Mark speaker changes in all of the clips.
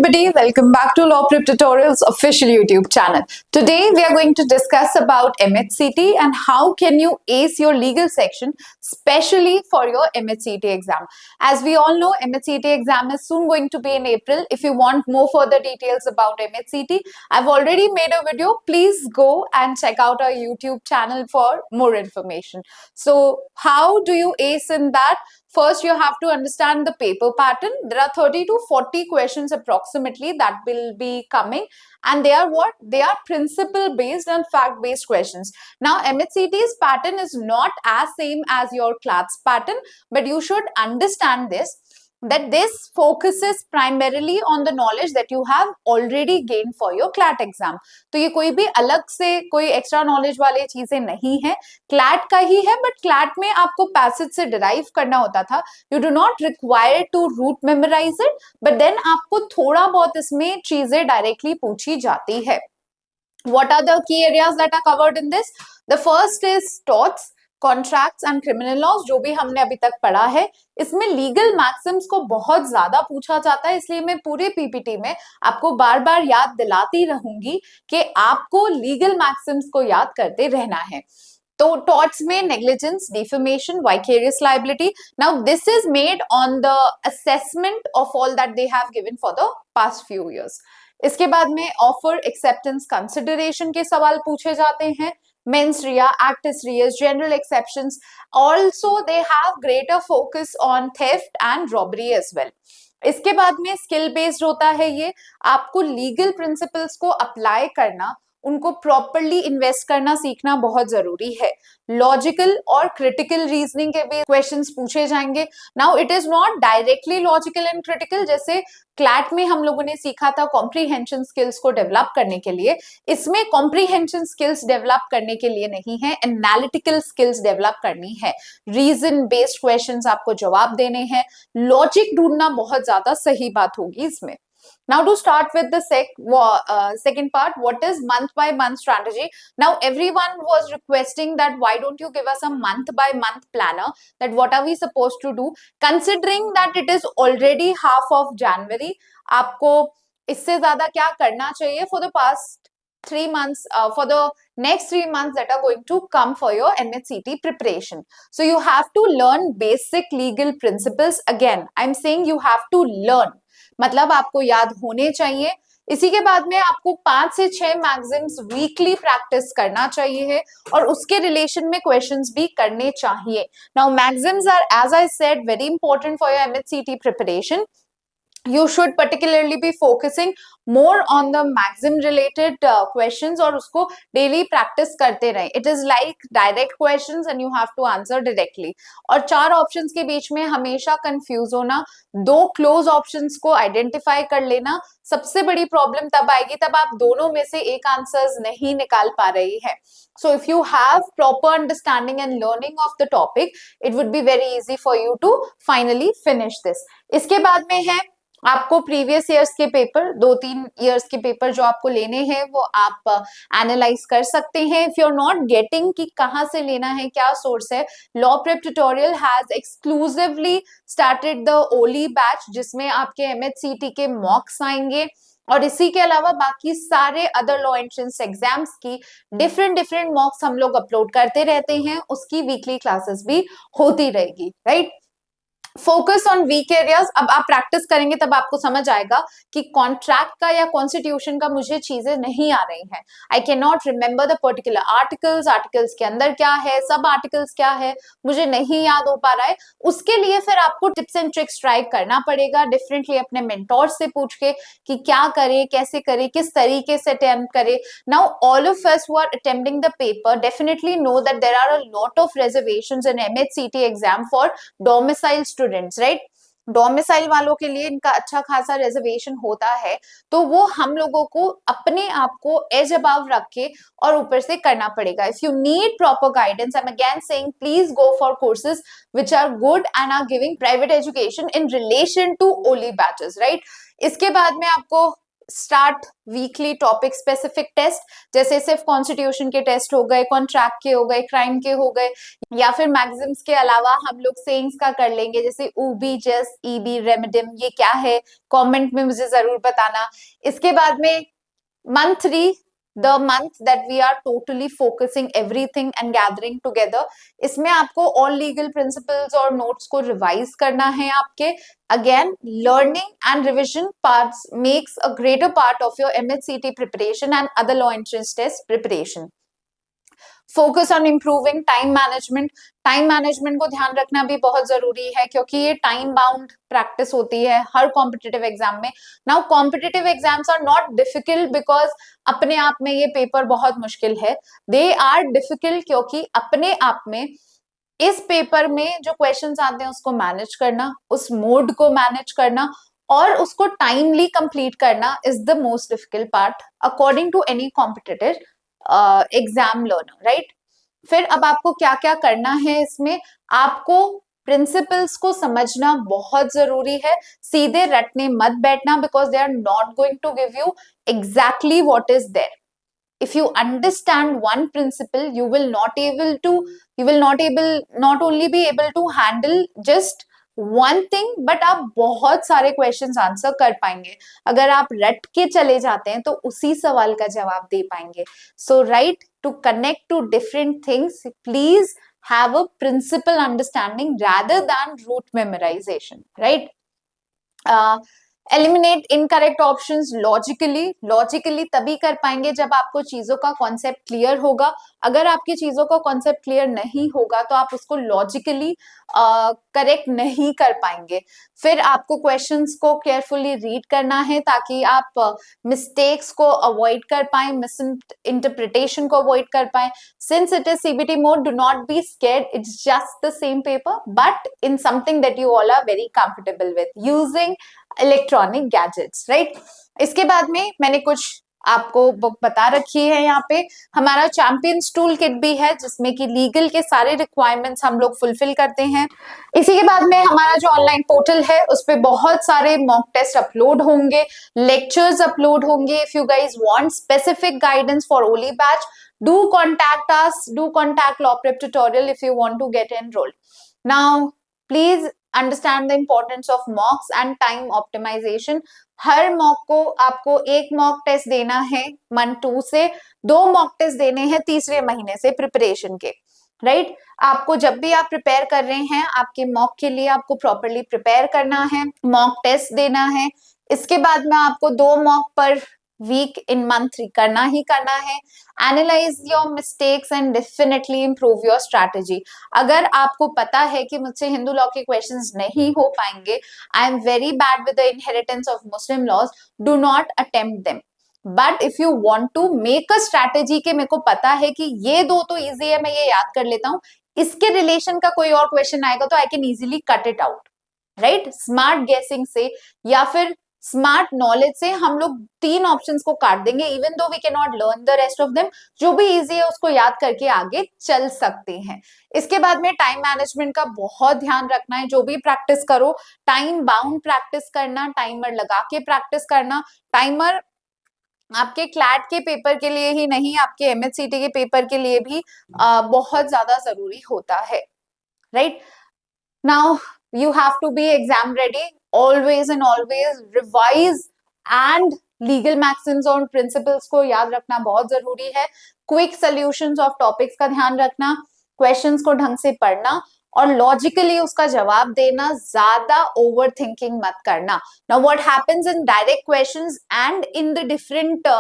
Speaker 1: everybody, welcome back to Law Prep Tutorials official YouTube channel. Today we are going to discuss about MHCT and how can you ace your legal section specially for your MHCT exam. As we all know, MHCT exam is soon going to be in April. If you want more further details about MHCT, I've already made a video. Please go and check out our YouTube channel for more information. So how do you ace in that? First, you have to understand the paper pattern. There are 30 to 40 questions approximately that will be coming, and they are what? They are principle based and fact based questions. Now, MHCT's pattern is not as same as your CLAT's pattern, but you should understand this, that this focuses primarily on the knowledge that you have already gained for your CLAT exam. तो ये कोई भी अलग से कोई extra knowledge वाली चीजें नहीं है, CLAT का ही है, बट CLAT में आपको पैसेज से डिराइव करना होता था. You do not require to rote memorise it, but then आपको थोड़ा बहुत इसमें चीजें डायरेक्टली पूछी जाती है. What are the key areas that are covered in this? The first is torts, contracts and criminal laws, जो भी हमने अभी तक पढ़ा है. इसमें लीगल मैक्सिम्स को बहुत ज्यादा पूछा जाता है, इसलिए मैं पूरे पीपीटी में आपको बार बार याद दिलाती रहूंगी कि आपको लीगल मैक्सिम्स को याद करते रहना है. तो टॉर्ट्स में negligence, defamation, vicarious liability. Now this is made on the assessment of all that they have given for the past few years. इसके बाद में ऑफर, एक्सेप्टेंस, कंसिडरेशन के सवाल पूछे जाते हैं. Mens rea, actus reus, general exceptions. Also, they have greater focus on theft and robbery as well. इसके बाद में स्किल बेस्ड होता है ये. आपको लीगल प्रिंसिपल्स को अप्लाई करना, उनको प्रॉपरली इन्वेस्ट करना सीखना बहुत जरूरी है. लॉजिकल और क्रिटिकल रीजनिंग के भी क्वेश्चंस पूछे जाएंगे. Now it is not directly logical and critical, जैसे क्लैट में हम लोगों ने सीखा था कॉम्प्रीहेंशन स्किल्स को डेवलप करने के लिए. इसमें कॉम्प्रीहेंशन स्किल्स डेवलप करने के लिए नहीं है, एनालिटिकल स्किल्स डेवलप करनी है. रीजन बेस्ड क्वेश्चंस आपको जवाब देने हैं. लॉजिक ढूंढना बहुत ज्यादा सही बात होगी इसमें. Now to start with the second part, what is month by month strategy? Now everyone was requesting that why don't you give us a month by month planner, that what are we supposed to do? Considering that it is already half of January, आपको इससे ज्यादा क्या करना चाहिए for the past 3 months, for the next 3 months that are going to come for your MHCT preparation. So you have to learn basic legal principles. Again, I'm saying you have to learn. मतलब आपको याद होने चाहिए. इसी के बाद में आपको 5 से 6 मैगजीम्स वीकली प्रैक्टिस करना चाहिए है, और उसके रिलेशन में क्वेश्चंस भी करने चाहिए. Now magazines are, as I said, very important for your MHCET preparation. You should particularly be focusing more on the maxim related questions और उसको daily practice करते रहें. It is like direct questions and you have to answer directly. और 4 options के बीच में हमेशा confuse होना, 2 close options को identify कर लेना. सबसे बड़ी problem तब आएगी तब आप दोनों में से एक answers नहीं निकाल पा रही है. So if you have proper understanding and learning of the topic, it would be very easy for you to finally finish this. इसके बाद में है आपको प्रीवियस ईयर्स के पेपर, 2-3 ईयर्स के पेपर जो आपको लेने हैं वो आप एनालाइज कर सकते हैं. If you are not getting कि कहाँ से लेना है, क्या सोर्स है, law prep tutorial has exclusively started the oli batch, जिसमें आपके एमएचसीटी के मॉक्स आएंगे, और इसी के अलावा बाकी सारे अदर लॉ एंट्रेंस एग्जाम्स की डिफरेंट मॉक्स हम लोग अपलोड करते रहते हैं. उसकी वीकली क्लासेस भी होती रहेगी, right. Focus on weak areas. अब आप प्रैक्टिस करेंगे तब आपको समझ आएगा कि कॉन्ट्रैक्ट का या कॉन्स्टिट्यूशन का मुझे चीजें नहीं आ रही हैं. I can not remember the particular articles के अंदर क्या है, सब आर्टिकल्स क्या है, मुझे नहीं याद हो पा रहा है. उसके लिए फिर आपको टिप्स एंड ट्रिक्स ट्राई करना पड़ेगा, डिफरेंटली अपने मेंटोर से पूछ के कि क्या करें, कैसे करें, किस तरीके से अटेम्प्ट करें. Now all of us who are attempting the paper definitely know that there are a lot of reservations in MHCET exam for domicile students, right. Domicile वालों के लिए इनका अच्छा खासा रिजर्वेशन होता है, तो वो हम लोगों को अपने आप को एज अबव रख के और ऊपर से करना पड़ेगा. If you need proper guidance, I am again saying please go for courses which are good and are giving private education in relation to oli batches, right. इसके बाद में आपको start weekly topic specific test, जैसे सिर्फ constitution के test हो गए, contract के हो गए, क्राइम के हो गए, या फिर मैक्सिम्स के अलावा हम लोग सेइंग्स का कर लेंगे, जैसे ऊबी, जस्ट, ईबी, रेमिडिम, ये क्या है कमेंट में मुझे जरूर बताना। इसके बाद में month 3, the month that we are totally focusing everything and gathering together, इसमें आपको all legal principles और notes को revise करना है आपके। Again, learning and revision parts makes a greater part of your MHCT preparation and other law entrance test preparation. Focus on improving time management, time management को ध्यान रखना भी बहुत जरूरी है, क्योंकि ये टाइम बाउंड प्रैक्टिस होती है हर कॉम्पिटिटिव एग्जाम में। Now competitive exams are not difficult because अपने आप में ये पेपर बहुत मुश्किल है, दे आर डिफिकल्ट क्योंकि अपने आप में इस पेपर में जो क्वेश्चंस आते हैं उसको मैनेज करना, उस मोड को मैनेज करना और उसको टाइमली कंप्लीट करना is the most difficult part according to any competitive exam learner, right. फिर अब आपको क्या क्या करना है, इसमें आपको प्रिंसिपल्स को समझना बहुत जरूरी है, सीधे रटने मत बैठना because they are not going to give you exactly what is there. If you understand one principle, you will not only be able to handle just one thing, but आप बहुत सारे questions आंसर कर पाएंगे। अगर आप रट के चले जाते हैं तो उसी सवाल का जवाब दे पाएंगे। So right, to connect to different things, please have a principle understanding rather than rote memorization, right? Eliminate incorrect options logically तभी कर पाएंगे जब आपको चीजों का कॉन्सेप्ट क्लियर होगा। अगर आपकी चीजों का कॉन्सेप्ट क्लियर नहीं होगा तो आप उसको लॉजिकली करेक्ट नहीं कर पाएंगे। फिर आपको क्वेश्चंस को केयरफुली रीड करना है ताकि आप मिस्टेक्स को अवॉइड कर पाए, मिस इंटरप्रिटेशन को अवॉइड कर पाए। Since it is CBT mode, do not be scared, it's just the same paper but in something that you all are very comfortable with using electronic gadgets, right. इसके बाद में मैंने कुछ आपको book बता रखी है, यहाँ पे हमारा चैंपियंस टूल किट भी है जिसमें कि लीगल के सारे रिक्वायरमेंट्स हम लोग फुलफिल करते हैं। इसी के बाद में हमारा जो ऑनलाइन पोर्टल है उस पे बहुत सारे मॉक टेस्ट अपलोड होंगे, लेक्चर्स अपलोड होंगे। If you guys want specific guidance for oli batch, do contact us, do contact law prep tutorial if you want to get enrolled. Now please understand the importance of mocks and time optimisation. हर mock को आपको एक mock test देना है month 2 से, 2 mock test देने हैं तीसरे महीने से प्रिपरेशन के, राइट। आपको जब भी आप प्रिपेयर कर रहे हैं आपके मॉक के लिए आपको प्रॉपरली प्रिपेयर करना है, मॉक टेस्ट देना है। इसके बाद में आपको 2 मॉक पर वीक इन मंथ 3 करना ही करना है। Analyse your mistakes and definitely improve your strategy. अगर आपको पता है कि मुझसे हिंदू लॉ के क्वेश्चंस नहीं हो पाएंगे, I am very bad with the inheritance of Muslim laws, do not attempt them. But if you want to make a strategy के मेरे को पता है कि ये 2 तो इजी है, मैं ये याद कर लेता हूँ, इसके रिलेशन का कोई और क्वेश्चन आएगा तो I can easily cut it out, right. Smart गेसिंग से या फिर स्मार्ट नॉलेज से हम लोग 3 ऑप्शंस को काट देंगे, even though we can not learn the rest of them. जो भी इजी है उसको याद करके आगे चल सकते हैं। इसके बाद में टाइम मैनेजमेंट का बहुत ध्यान रखना है। जो भी प्रैक्टिस करो टाइम बाउंड प्रैक्टिस करना, टाइमर लगा के प्रैक्टिस करना। टाइमर आपके क्लैट के पेपर के लिए ही नहीं, आपके एमएचसीटी के पेपर के लिए भी बहुत ज्यादा जरूरी होता है, right. Now you have to be exam ready, always and always revise and legal maxims और principles को याद रखना बहुत जरूरी है। quick solutions of topics का ध्यान रखना, questions को ढंग से पढ़ना और logically उसका जवाब देना, ज्यादा overthinking मत करना। Now what happens in direct questions and in the different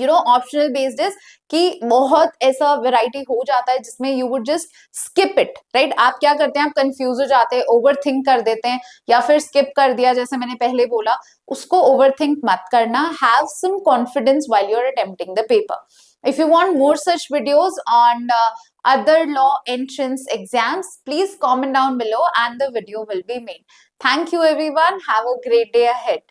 Speaker 1: optional based is कि बहुत ऐसा वैरायटी हो जाता है जिसमें you would just skip it, right. आप क्या करते हैं, आप कंफ्यूज हो जाते हैं, ओवर थिंक कर देते हैं या फिर स्किप कर दिया, जैसे मैंने पहले बोला। उसको ओवर थिंक मत करना, have some confidence while you are attempting the paper. If you want more such videos on other law entrance exams, please comment down below and the video will be made. Thank you everyone. Have a great day ahead.